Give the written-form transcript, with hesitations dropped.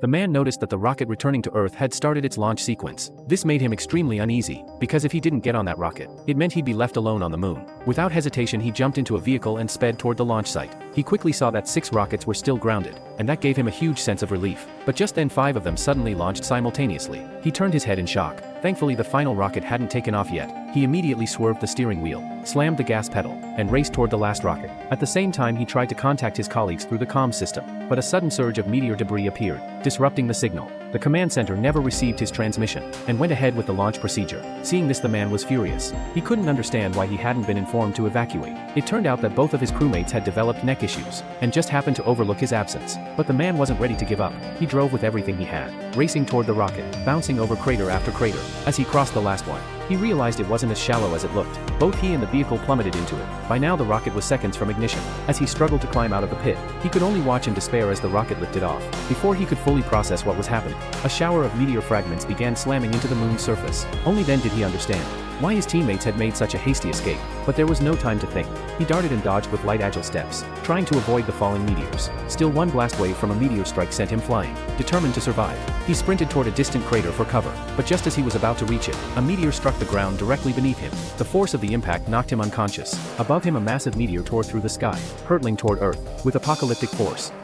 The man noticed that the rocket returning to Earth had started its launch sequence. This made him extremely uneasy, because if he didn't get on that rocket, it meant he'd be left alone on the moon. Without hesitation, he jumped into a vehicle and sped toward the launch site. He quickly saw that 6 rockets were still grounded, and that gave him a huge sense of relief. But just then 5 of them suddenly launched simultaneously. He turned his head in shock. Thankfully, the final rocket hadn't taken off yet. He immediately swerved the steering wheel, slammed the gas pedal, and raced toward the last rocket. At the same time, he tried to contact his colleagues through the comms system, but a sudden surge of meteor debris appeared, disrupting the signal. The command center never received his transmission, and went ahead with the launch procedure. Seeing this, the man was furious. He couldn't understand why he hadn't been informed to evacuate. It turned out that both of his crewmates had developed neck issues, and just happened to overlook his absence. But the man wasn't ready to give up. He drove with everything he had, racing toward the rocket, bouncing over crater after crater. As he crossed the last one, he realized it wasn't as shallow as it looked. Both he and the vehicle plummeted into it. By now the rocket was seconds from ignition. As he struggled to climb out of the pit, he could only watch in despair as the rocket lifted off. Before he could fully process what was happening, a shower of meteor fragments began slamming into the moon's surface. Only then did he understand why his teammates had made such a hasty escape. But there was no time to think. He darted and dodged with light agile steps, trying to avoid the falling meteors. Still, one blast wave from a meteor strike sent him flying, determined to survive. He sprinted toward a distant crater for cover, but just as he was about to reach it, a meteor struck the ground directly beneath him. The force of the impact knocked him unconscious. Above him, a massive meteor tore through the sky, hurtling toward Earth with apocalyptic force.